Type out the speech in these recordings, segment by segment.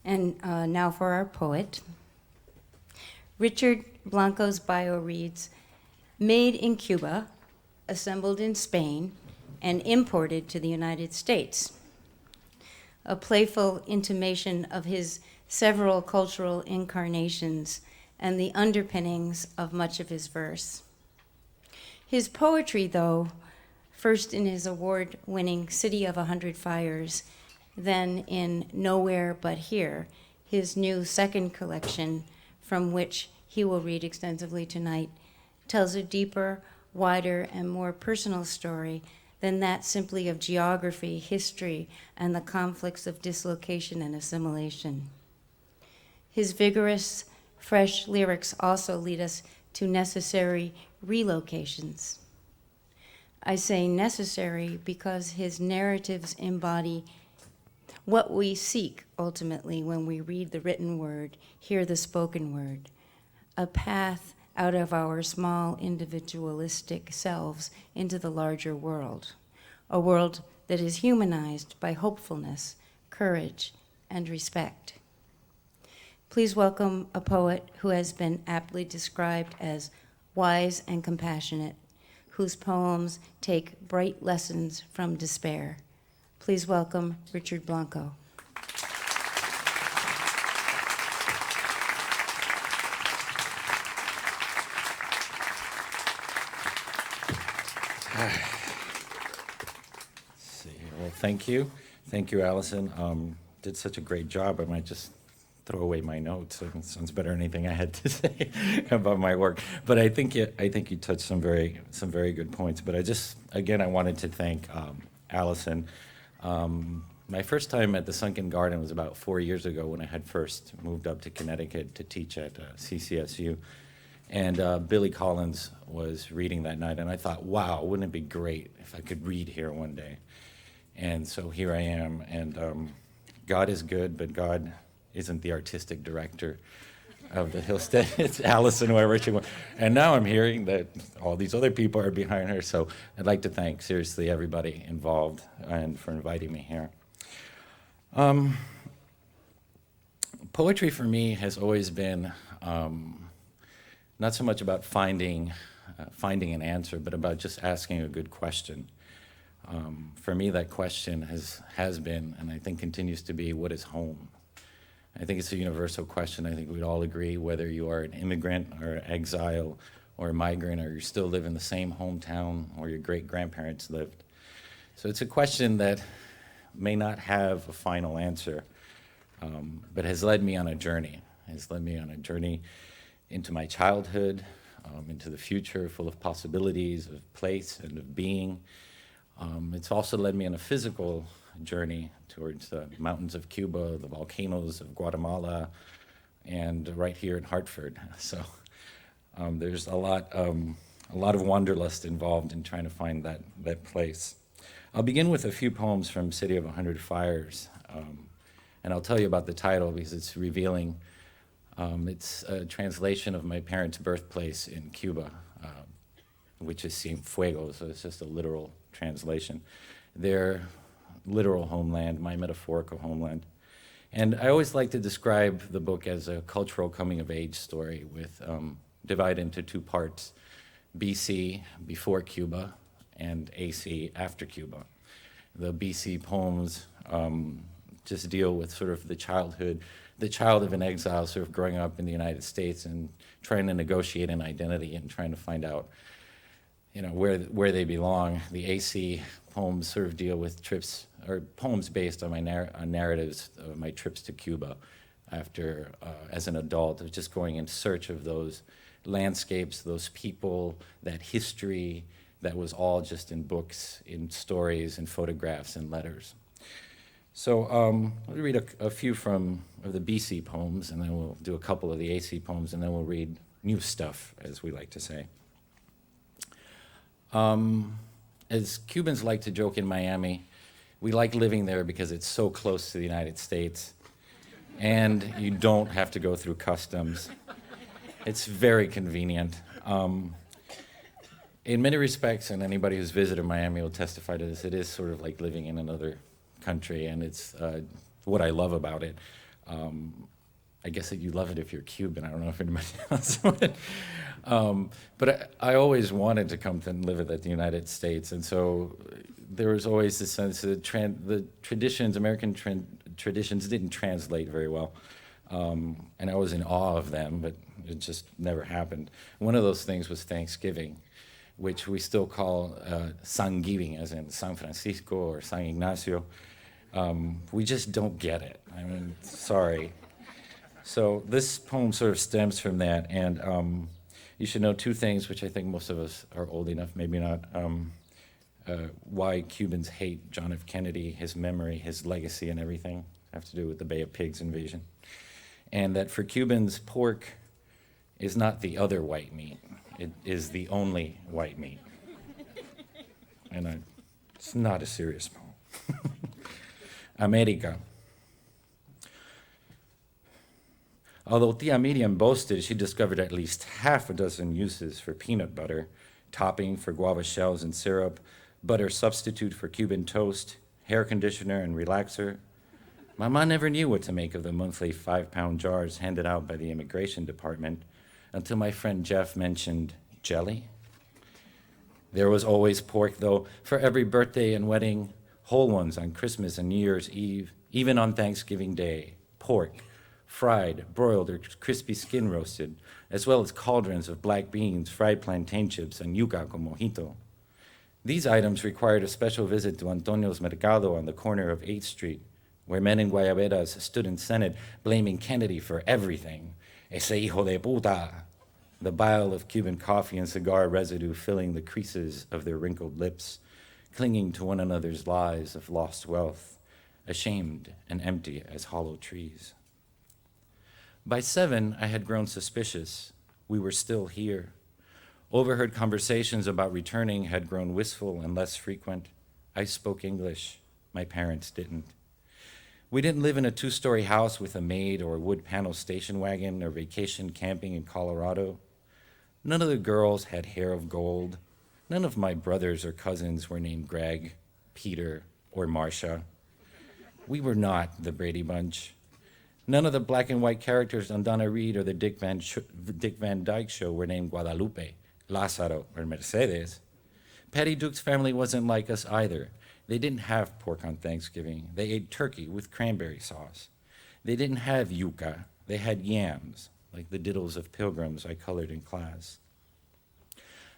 And now for our poet. Richard Blanco's bio reads, "Made in Cuba, assembled in Spain, and imported to the United States." A playful intimation of his several cultural incarnations and the underpinnings of much of his verse. His poetry, though, first in his award-winning City of a Hundred Fires, then in Nowhere But Here, his new second collection, from which he will read extensively tonight, tells a deeper, wider, and more personal story than that simply of geography, history, and the conflicts of dislocation and assimilation. His vigorous, fresh lyrics also lead us to necessary relocations. I say necessary because his narratives embody what we seek ultimately when we read the written word, hear the spoken word, a path out of our small individualistic selves into the larger world, a world that is humanized by hopefulness, courage, and respect. Please welcome a poet who has been aptly described as wise and compassionate, whose poems take bright lessons from despair. Please welcome Richard Blanco. Well, thank you. Thank you, Allison. Did such a great job. I might just throw away my notes. It sounds better than anything I had to say about my work. But I think you touched some very good points. But I wanted to thank Allison. My first time at the Sunken Garden was about 4 years ago when I had first moved up to Connecticut to teach at CCSU. And Billy Collins was reading that night, and I thought, wow, wouldn't it be great if I could read here one day? And so here I am, and God is good, but God isn't the artistic director of the Hillstead. It's Allison, whoever she was. And now I'm hearing that all these other people are behind her, so I'd like to thank, seriously, everybody involved and for inviting me here. Poetry for me has always been not so much about finding an answer, but about just asking a good question. For me, that question has been, and I think continues to be, what is home? I think it's a universal question. I think we'd all agree, whether you are an immigrant or an exile or a migrant, or you still live in the same hometown or your great-grandparents lived. So it's a question that may not have a final answer, but has led me on a journey. Into my childhood, into the future full of possibilities, of place and of being. It's also led me on a physical journey towards the mountains of Cuba, the volcanoes of Guatemala, and right here in Hartford. So there's a lot of wanderlust involved in trying to find that place. I'll begin with a few poems from City of a Hundred Fires, and I'll tell you about the title because it's revealing. It's a translation of my parents' birthplace in Cuba, which is Cienfuegos, so it's just a literal translation. Their literal homeland, my metaphorical homeland. And I always like to describe the book as a cultural coming-of-age story with divided into two parts, BC, before Cuba, and AC, after Cuba. The BC poems just deal with sort of the child of an exile sort of growing up in the United States and trying to negotiate an identity and trying to find out, where they belong. The AC poems sort of deal with trips, or poems based on my narratives of my trips to Cuba after, as an adult, of just going in search of those landscapes, those people, that history that was all just in books, in stories, in photographs, and letters. So let me read a few of the BC poems, and then we'll do a couple of the AC poems, and then we'll read new stuff, as we like to say. As Cubans like to joke in Miami, we like living there because it's so close to the United States, and you don't have to go through customs. It's very convenient. In many respects, and anybody who's visited Miami will testify to this, it is sort of like living in another country, and it's what I love about it. I guess that you love it if you're Cuban. I don't know if anybody else would. But I always wanted to come to live in the United States, and so there was always this sense that the traditions, American traditions, didn't translate very well, and I was in awe of them, but it just never happened. One of those things was Thanksgiving, which we still call San-giving, as in San Francisco or San Ignacio. We just don't get it. I mean, sorry. So this poem sort of stems from that, and you should know two things, which I think most of us are old enough, maybe not, why Cubans hate John F. Kennedy, his memory, his legacy, and everything have to do with the Bay of Pigs invasion. And that for Cubans, pork is not the other white meat. It is the only white meat. And it's not a serious poem. America. Although Tia Miriam boasted she discovered at least half a dozen uses for peanut butter, topping for guava shells and syrup, butter substitute for Cuban toast, hair conditioner and relaxer, Mama never knew what to make of the monthly 5-pound jars handed out by the immigration department until my friend Jeff mentioned jelly. There was always pork, though, for every birthday and wedding, whole ones on Christmas and New Year's Eve, even on Thanksgiving Day, pork, fried, broiled, or crispy skin roasted, as well as cauldrons of black beans, fried plantain chips, and yuca con mojito. These items required a special visit to Antonio's Mercado on the corner of 8th Street, where men in guayaberas stood in Senate blaming Kennedy for everything. Ese hijo de puta, the bile of Cuban coffee and cigar residue filling the creases of their wrinkled lips, clinging to one another's lies of lost wealth, ashamed and empty as hollow trees. By 7, I had grown suspicious. We were still here. Overheard conversations about returning had grown wistful and less frequent. I spoke English. My parents didn't. We didn't live in a 2-story house with a maid or a wood panel station wagon or vacation camping in Colorado. None of the girls had hair of gold. None of my brothers or cousins were named Greg, Peter, or Marcia. We were not the Brady Bunch. None of the black and white characters on Donna Reed or the Dick Van Dyke Show were named Guadalupe, Lázaro, or Mercedes. Patty Duke's family wasn't like us either. They didn't have pork on Thanksgiving. They ate turkey with cranberry sauce. They didn't have yuca. They had yams, like the diddles of pilgrims I colored in class.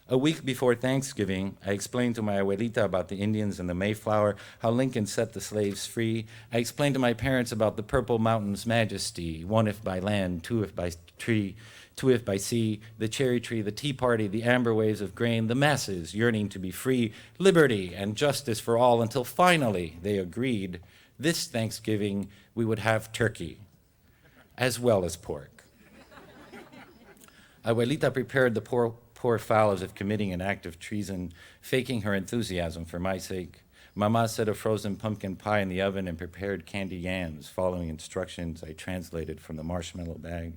A week before Thanksgiving, I explained to my abuelita about the Indians and the Mayflower, how Lincoln set the slaves free. I explained to my parents about the Purple Mountain's majesty, 1 if by land, 2 if by tree, 2 if by sea, the cherry tree, the tea party, the amber waves of grain, the masses yearning to be free, liberty and justice for all, until finally they agreed this Thanksgiving we would have turkey, as well as pork. Abuelita prepared the poor fowl as if committing an act of treason, faking her enthusiasm for my sake. Mama set a frozen pumpkin pie in the oven and prepared candy yams, following instructions I translated from the marshmallow bag.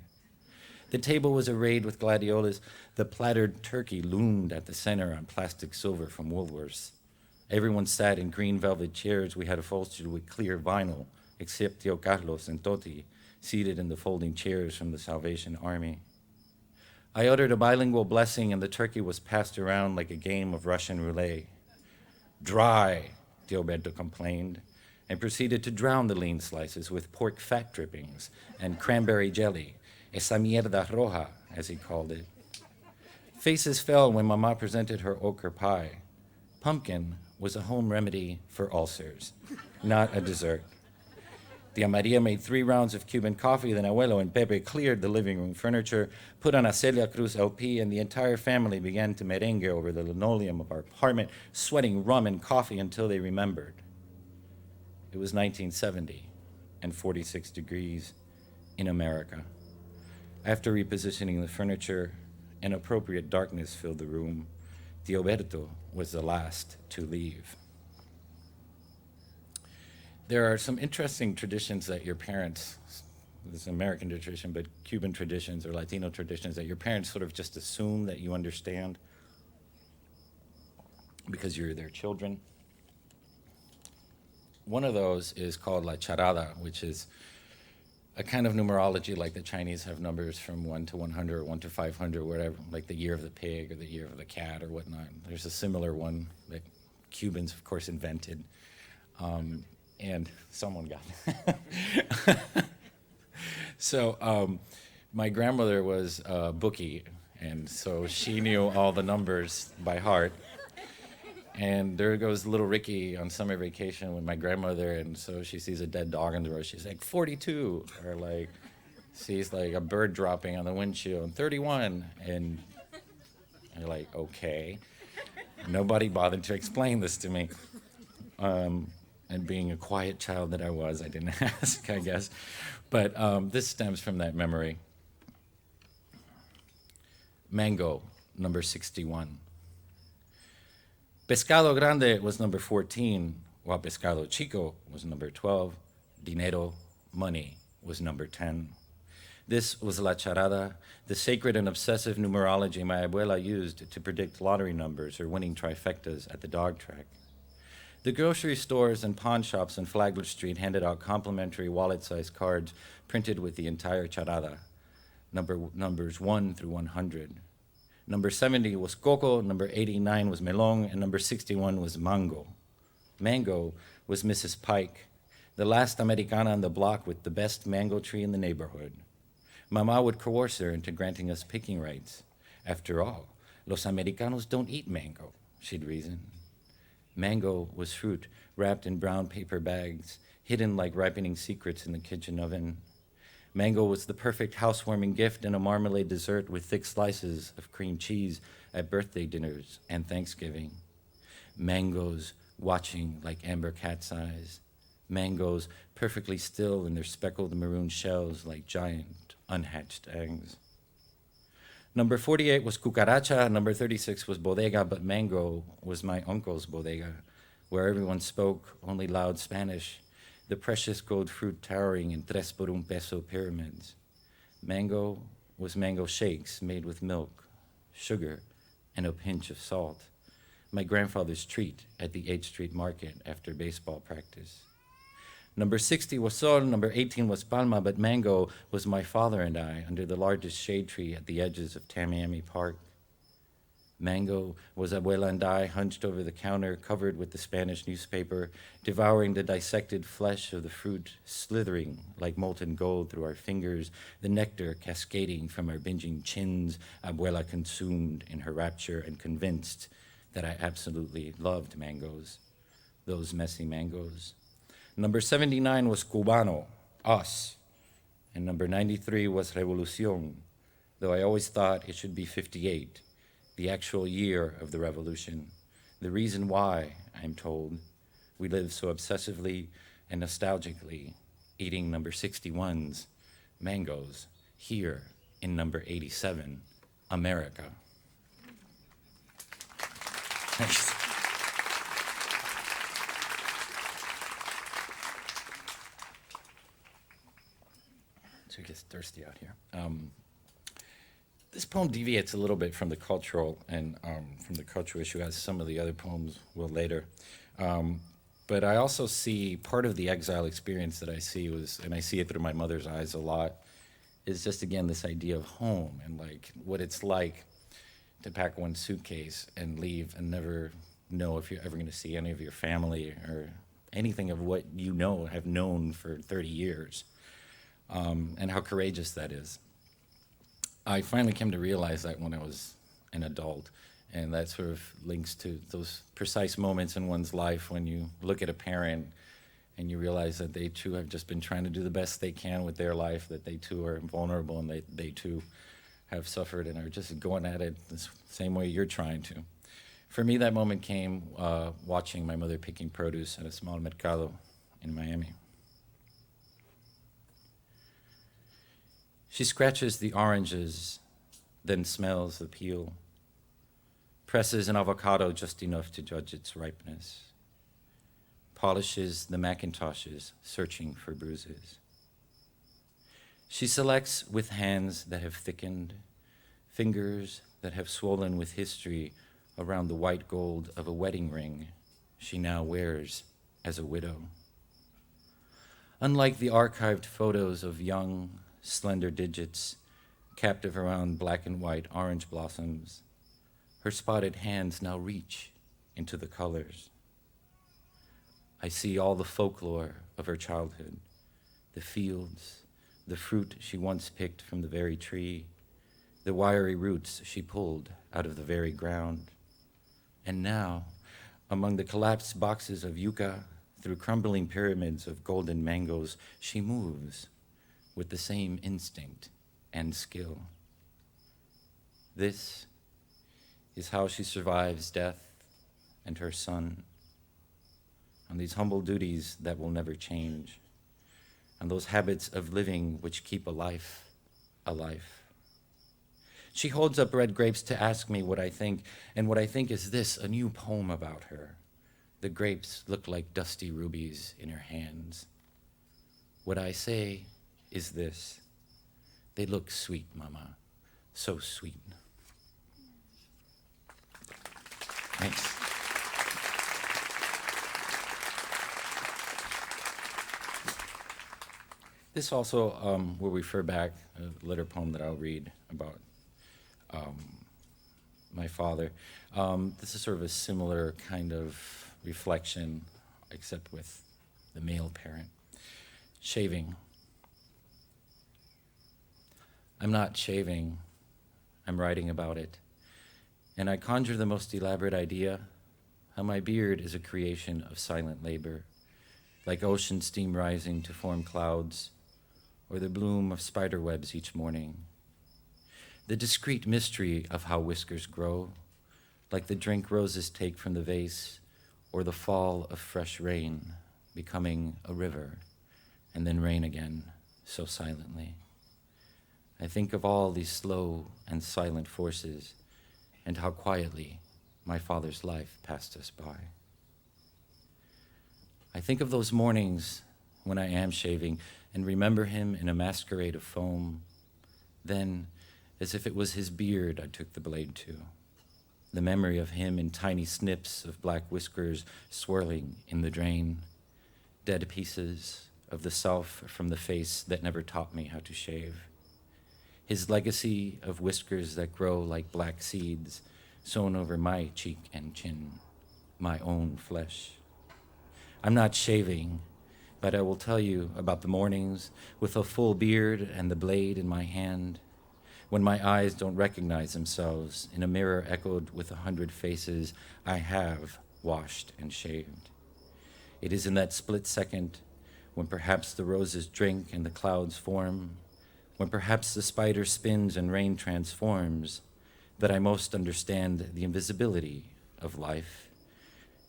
The table was arrayed with gladiolas. The plattered turkey loomed at the center on plastic silver from Woolworths. Everyone sat in green velvet chairs we had upholstered with clear vinyl, except Tio Carlos and Toti, seated in the folding chairs from the Salvation Army. I uttered a bilingual blessing, and the turkey was passed around like a game of Russian roulette. Dry, Teoberto complained, and proceeded to drown the lean slices with pork fat drippings and cranberry jelly, esa mierda roja, as he called it. Faces fell when Mama presented her ochre pie. Pumpkin was a home remedy for ulcers, not a dessert. Tia Maria made 3 rounds of Cuban coffee, then Abuelo and Pepe cleared the living room furniture, put on a Celia Cruz LP, and the entire family began to merengue over the linoleum of our apartment, sweating rum and coffee until they remembered. It was 1970 and 46 degrees in America. After repositioning the furniture, an appropriate darkness filled the room. Teoberto was the last to leave. There are some interesting traditions that your parents, this is an American tradition, but Cuban traditions or Latino traditions that your parents sort of just assume that you understand because you're their children. One of those is called la charada, which is a kind of numerology like the Chinese have numbers from 1 to 100 or 1 to 500, whatever, like the year of the pig or the year of the cat or whatnot. There's a similar one that Cubans, of course, invented. And someone got it. So my grandmother was a bookie, and so she knew all the numbers by heart. And there goes little Ricky on summer vacation with my grandmother, and so she sees a dead dog on the road. She's like, 42, or like sees like a bird dropping on the windshield, and 31. And you're like, okay. Nobody bothered to explain this to me. And being a quiet child that I was, I didn't ask, I guess. But this stems from that memory. Mango, number 61. Pescado Grande was number 14, while Pescado Chico was number 12. Dinero, money, was number 10. This was La Charada, the sacred and obsessive numerology my abuela used to predict lottery numbers or winning trifectas at the dog track. The grocery stores and pawn shops on Flagler Street handed out complimentary wallet-sized cards printed with the entire charada, numbers 1 through 100. Number 70 was coco, number 89 was melon, and number 61 was mango. Mango was Mrs. Pike, the last Americana on the block with the best mango tree in the neighborhood. Mama would coerce her into granting us picking rights. After all, los Americanos don't eat mango, she'd reason. Mango was fruit wrapped in brown paper bags, hidden like ripening secrets in the kitchen oven. Mango was the perfect housewarming gift and a marmalade dessert with thick slices of cream cheese at birthday dinners and Thanksgiving. Mangoes watching like amber cat's eyes. Mangoes perfectly still in their speckled maroon shells like giant unhatched eggs. Number 48 was cucaracha, number 36 was bodega, but mango was my uncle's bodega, where everyone spoke only loud Spanish, the precious gold fruit towering in tres por un peso pyramids. Mango was mango shakes made with milk, sugar, and a pinch of salt, my grandfather's treat at the 8th Street Market after baseball practice. Number 60 was sol, number 18 was palma, but mango was my father and I under the largest shade tree at the edges of Tamiami Park. Mango was abuela and I hunched over the counter, covered with the Spanish newspaper, devouring the dissected flesh of the fruit, slithering like molten gold through our fingers, the nectar cascading from our binging chins, abuela consumed in her rapture and convinced that I absolutely loved mangoes, those messy mangoes. Number 79 was Cubano, us, and number 93 was Revolucion, though I always thought it should be 58, the actual year of the revolution. The reason why, I'm told, we live so obsessively and nostalgically eating number 61's mangoes here in number 87, America. Thanks. So it gets thirsty out here. This poem deviates a little bit from the cultural and from the cultural issue, as some of the other poems will later. But I also see part of the exile experience that I see was, and I see it through my mother's eyes a lot, is just again this idea of home and like what it's like to pack one suitcase and leave and never know if you're ever going to see any of your family or anything of what you know have known for 30 years. And how courageous that is. I finally came to realize that when I was an adult, and that sort of links to those precise moments in one's life when you look at a parent and you realize that they too have just been trying to do the best they can with their life, that they too are vulnerable and they too have suffered and are just going at it the same way you're trying to. For me, that moment came watching my mother picking produce at a small mercado in Miami. She scratches the oranges, then smells the peel, presses an avocado just enough to judge its ripeness, polishes the Macintoshes, searching for bruises. She selects with hands that have thickened, fingers that have swollen with history around the white gold of a wedding ring she now wears as a widow. Unlike the archived photos of young, slender digits, captive around black and white orange blossoms, her spotted hands now reach into the colors. I see all the folklore of her childhood, the fields, the fruit she once picked from the very tree, the wiry roots she pulled out of the very ground. And now, among the collapsed boxes of yucca, through crumbling pyramids of golden mangoes, she moves with the same instinct and skill. This is how she survives death and her son, on these humble duties that will never change, on those habits of living which keep a life alive. She holds up red grapes to ask me what I think, and what I think is this, a new poem about her. The grapes look like dusty rubies in her hands. What I say is this, they look sweet, Mama, so sweet. Thanks. This also will refer back a letter poem that I'll read about my father. This is sort of a similar kind of reflection, except with the male parent. Shaving. I'm not shaving, I'm writing about it. And I conjure the most elaborate idea, how my beard is a creation of silent labor, like ocean steam rising to form clouds, or the bloom of spider webs each morning. The discreet mystery of how whiskers grow, like the drink roses take from the vase, or the fall of fresh rain, becoming a river, and then rain again, so silently. I think of all these slow and silent forces, and how quietly my father's life passed us by. I think of those mornings when I am shaving, and remember him in a masquerade of foam. Then, as if it was his beard I took the blade to, the memory of him in tiny snips of black whiskers swirling in the drain, dead pieces of the self from the face that never taught me how to shave. His legacy of whiskers that grow like black seeds sown over my cheek and chin, my own flesh. I'm not shaving, but I will tell you about the mornings with a full beard and the blade in my hand, when my eyes don't recognize themselves in a mirror echoed with 100 faces I have washed and shaved. It is in that split second when perhaps the roses drink and the clouds form, when perhaps the spider spins and rain transforms, that I most understand the invisibility of life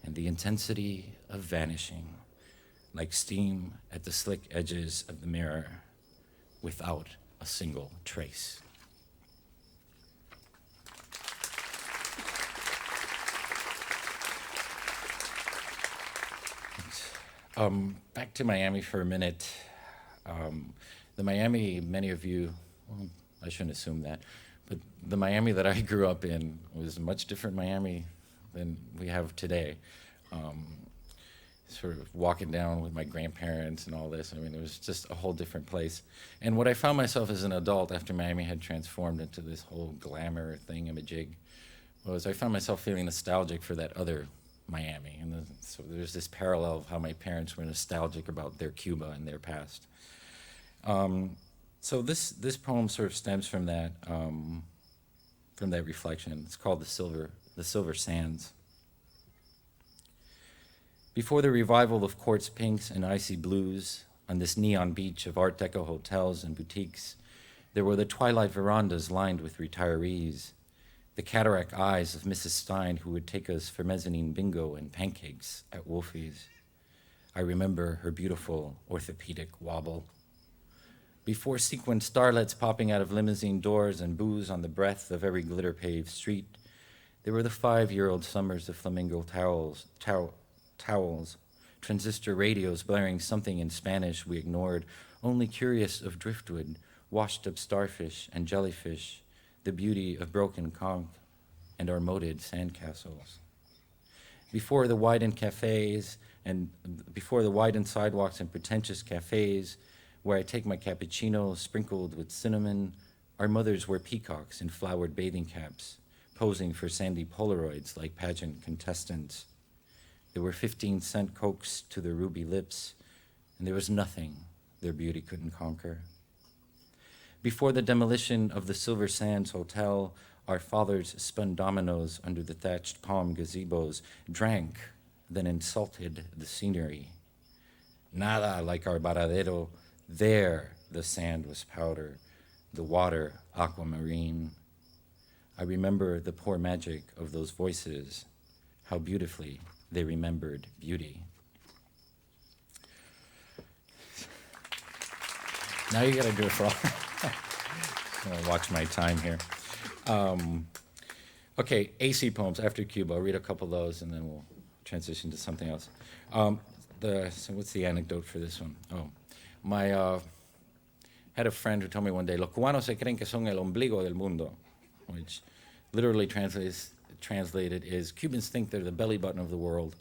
and the intensity of vanishing, like steam at the slick edges of the mirror, without a single trace. Back to Miami for a minute. The Miami, many of you, well, I shouldn't assume that, but the Miami that I grew up in was a much different Miami than we have today. Sort of walking down with my grandparents and all this. I mean, it was just a whole different place. And what I found myself as an adult after Miami had transformed into this whole glamour thingamajig was I found myself feeling nostalgic for that other Miami. And so there's this parallel of how my parents were nostalgic about their Cuba and their past. So this poem sort of stems from that reflection. It's called The Silver Sands. Before the revival of quartz pinks and icy blues, on this neon beach of Art Deco hotels and boutiques, there were the twilight verandas lined with retirees, the cataract eyes of Mrs. Stein who would take us for mezzanine bingo and pancakes at Wolfie's. I remember her beautiful orthopedic wobble. Before sequined starlets popping out of limousine doors and booze on the breath of every glitter-paved street, there were the 5-year-old summers of flamingo towels, transistor radios blaring something in Spanish we ignored, only curious of driftwood, washed-up starfish and jellyfish, the beauty of broken conch and our moated sandcastles. Before the widened cafes And before the widened sidewalks and pretentious cafes, where I take my cappuccino sprinkled with cinnamon, our mothers were peacocks in flowered bathing caps, posing for sandy Polaroids like pageant contestants. There were 15-cent Cokes to their ruby lips, and there was nothing their beauty couldn't conquer. Before the demolition of the Silver Sands Hotel, our fathers spun dominoes under the thatched palm gazebos, drank, then insulted the scenery. Nada like our Baradero. There the sand was powder, the water aquamarine. I remember the poor magic of those voices, how beautifully they remembered beauty. Now you gotta do it for all. I'll watch my time here. Okay, AC poems after Cuba. I'll read a couple of those and then we'll transition to something else. So what's the anecdote for this one? My had a friend who told me one day, los cubanos se creen que son el ombligo del mundo, which literally translated is, Cubans think they're the belly button of the world.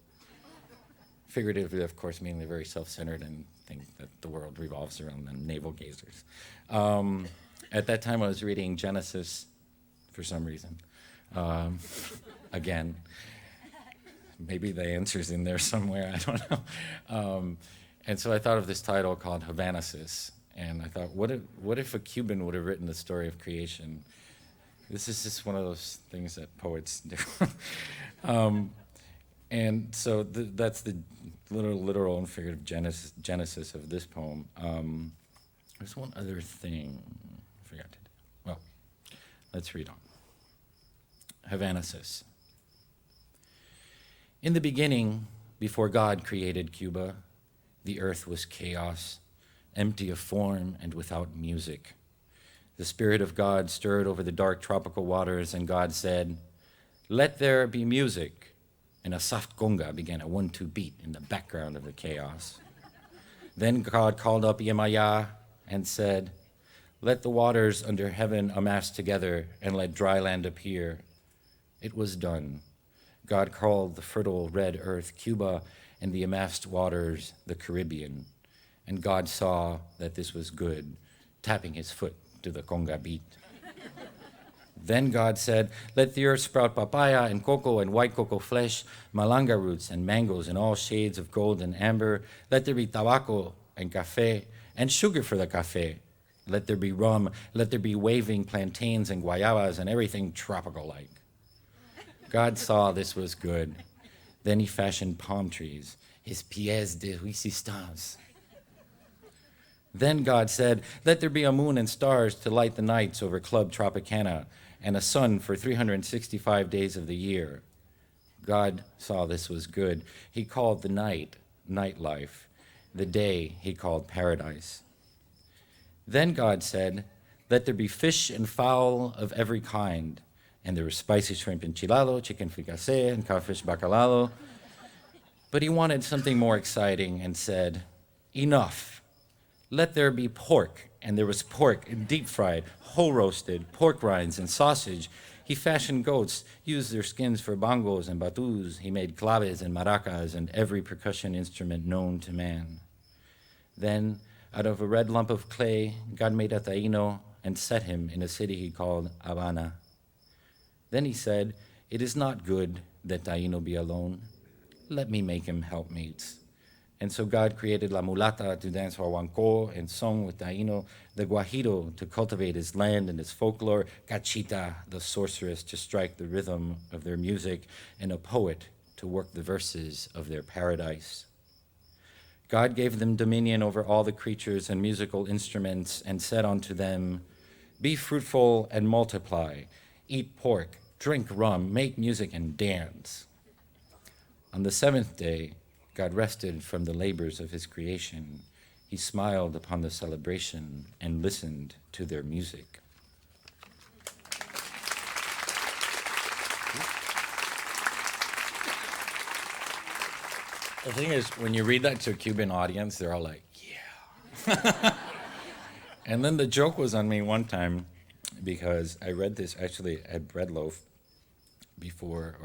Figuratively, of course, meaning they're very self-centered and think that the world revolves around them, navel gazers. At that time, I was reading Genesis for some reason. Again, maybe the answer's in there somewhere, I don't know. And so I thought of this title called Havanasis, and I thought, what if a Cuban would have written the story of creation? This is just one of those things that poets do. And so that's the literal and figurative genesis of this poem. There's one other thing I forgot to do. Well, let's read on. Havanasis. In the beginning, before God created Cuba, the earth was chaos, empty of form and without music. The Spirit of God stirred over the dark tropical waters, and God said, "Let there be music." And a soft conga began a 1-2 beat in the background of the chaos. Then God called up Yemaya and said, "Let the waters under heaven amass together, and let dry land appear." It was done. God called the fertile red earth Cuba, and the amassed waters the Caribbean. And God saw that this was good, tapping his foot to the conga beat. Then God said, "Let the earth sprout papaya and cocoa and white cocoa flesh, malanga roots and mangoes in all shades of gold and amber. Let there be tabaco and café and sugar for the café. Let there be rum. Let there be waving plantains and guayabas and everything tropical-like." God saw this was good. Then he fashioned palm trees, his pièces de résistance. Then God said, "Let there be a moon and stars to light the nights over Club Tropicana, and a sun for 365 days of the year." God saw this was good. He called the night nightlife, the day he called paradise. Then God said, "Let there be fish and fowl of every kind." And there was spicy shrimp enchilado, chicken fricassé, and codfish bacalao. But he wanted something more exciting and said, "Enough. Let there be pork." And there was pork, deep-fried, whole-roasted, pork rinds and sausage. He fashioned goats, used their skins for bongos and batus. He made claves and maracas and every percussion instrument known to man. Then, out of a red lump of clay, God made a Taino and set him in a city he called Havana. Then he said, "It is not good that Taino be alone. Let me make him helpmates." And so God created La Mulata to dance huahuanco and song with Taino, the Guajiro to cultivate his land and his folklore, Cachita, the sorceress, to strike the rhythm of their music, and a poet to work the verses of their paradise. God gave them dominion over all the creatures and musical instruments and said unto them, "Be fruitful and multiply, eat pork, drink rum, make music and dance." On the seventh day, God rested from the labors of his creation. He smiled upon the celebration and listened to their music. The thing is, when you read that to a Cuban audience, they're all like, yeah. And then the joke was on me one time because I read this actually at Breadloaf before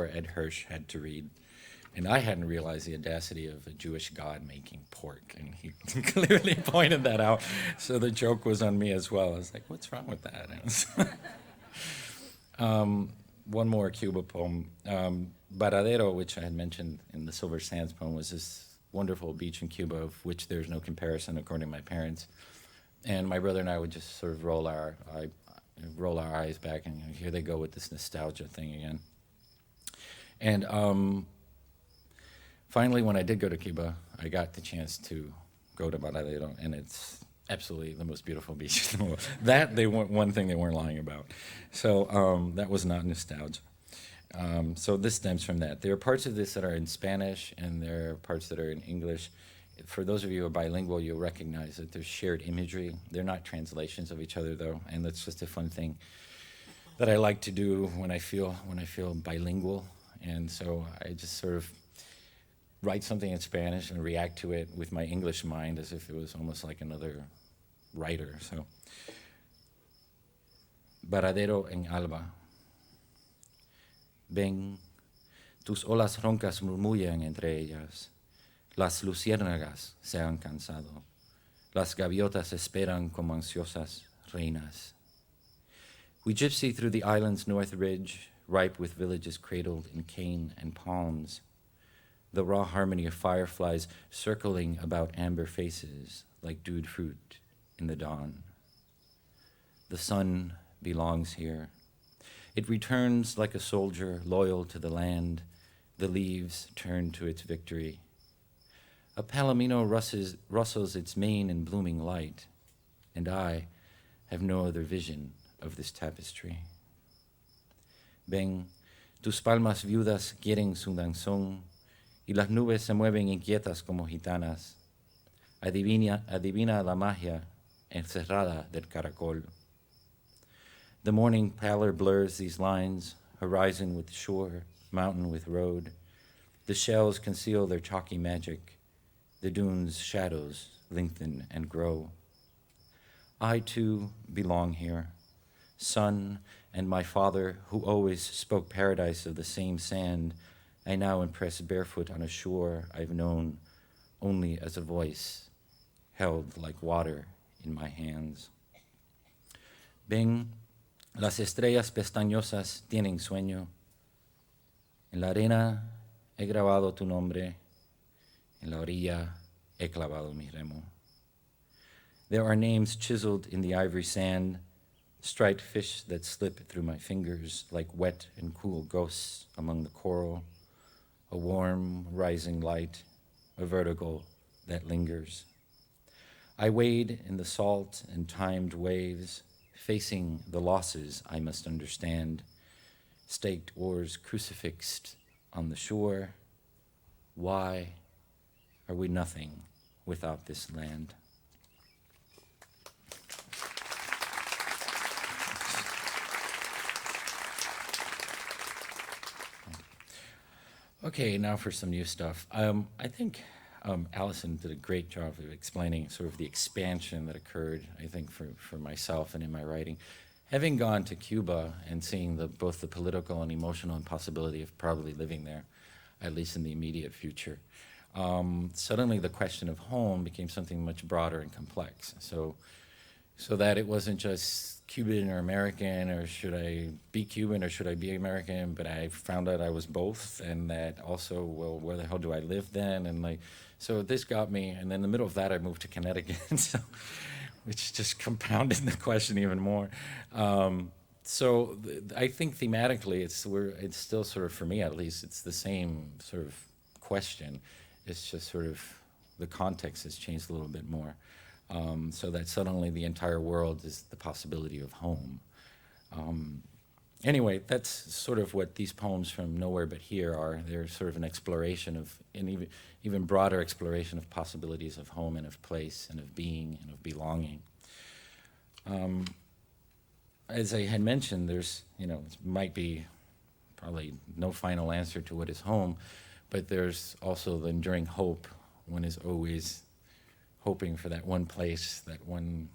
Ed Hirsch had to read. And I hadn't realized the audacity of a Jewish God making pork, and he clearly pointed that out. So the joke was on me as well. I was like, what's wrong with that? One more Cuba poem. Varadero, which I had mentioned in the Silver Sands poem, was this wonderful beach in Cuba of which there's no comparison according to my parents. And my brother and I would just sort of roll our eyes back, and here they go with this nostalgia thing again. And finally, when I did go to Cuba, I got the chance to go to Varadero, and it's absolutely the most beautiful beach in the world. That, they weren't, one thing they weren't lying about. So that was not nostalgia. So this stems from that. There are parts of this that are in Spanish, and there are parts that are in English. For those of you who are bilingual, you'll recognize that there's shared imagery. They're not translations of each other, though, and that's just a fun thing that I like to do when I feel bilingual. And so I just sort of write something in Spanish and react to it with my English mind as if it was almost like another writer. So, Varadero en alba. Ven, tus olas roncas murmullan entre ellas. Las luciérnagas se han cansado. Las gaviotas esperan como ansiosas reinas. We gypsy through the island's north ridge, ripe with villages cradled in cane and palms. The raw harmony of fireflies circling about amber faces like dewed fruit in the dawn. The sun belongs here. It returns like a soldier loyal to the land. The leaves turn to its victory. A palomino rustles its mane in blooming light, and I have no other vision of this tapestry. Ven, tus palmas viudas quieren su danzón, y las nubes se mueven inquietas como gitanas. Adivina la magia encerrada del caracol. The morning pallor blurs these lines, horizon with shore, mountain with road. The shells conceal their chalky magic. The dunes' shadows lengthen and grow. I, too, belong here. Son and my father, who always spoke paradise of the same sand, I now impress barefoot on a shore I've known only as a voice, held like water in my hands. Ven, las estrellas pestañosas tienen sueño. En la arena he grabado tu nombre. En la orilla he clavado mi remo. There are names chiseled in the ivory sand, striped fish that slip through my fingers like wet and cool ghosts among the coral, a warm rising light, a vertigo that lingers. I wade in the salt and timed waves, facing the losses I must understand, staked oars crucifixed on the shore. Why are we nothing without this land? Okay, now for some new stuff. I think Allison did a great job of explaining sort of the expansion that occurred, I think, for myself and in my writing. Having gone to Cuba and seeing both the political and emotional impossibility of probably living there, at least in the immediate future, suddenly the question of home became something much broader and complex. So that it wasn't just Cuban or American, or should I be Cuban or should I be American, but I found out I was both, and that also, well, where the hell do I live then? And so this got me, and then in the middle of that I moved to Connecticut, which just compounded the question even more. I think thematically it's still sort of, for me at least, it's the same sort of question. It's just sort of the context has changed a little bit more. So that suddenly the entire world is the possibility of home. Anyway, that's sort of what these poems from Nowhere But Here are. They're sort of an exploration of, an even broader exploration of possibilities of home and of place and of being and of belonging. As I had mentioned, there's, it might be probably no final answer to what is home, but there's also the enduring hope. One is always hoping for that one place, that one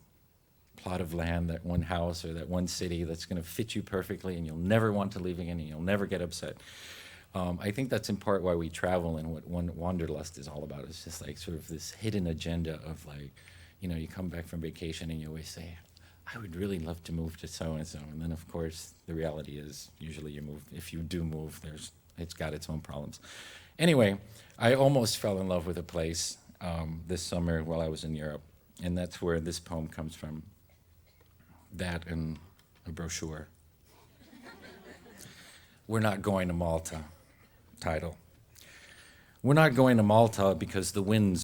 plot of land, that one house, or that one city that's going to fit you perfectly, and you'll never want to leave again, and you'll never get upset. I think that's in part why we travel and what Wanderlust is all about. It's just like sort of this hidden agenda of like, you know, you come back from vacation and you always say, I would really love to move to so-and-so. And then, of course, the reality is usually you move, if you do move, it's got its own problems. Anyway, I almost fell in love with a place this summer while I was in Europe. And that's where this poem comes from. That and a brochure. We're not going to Malta. Title. We're not going to Malta because the winds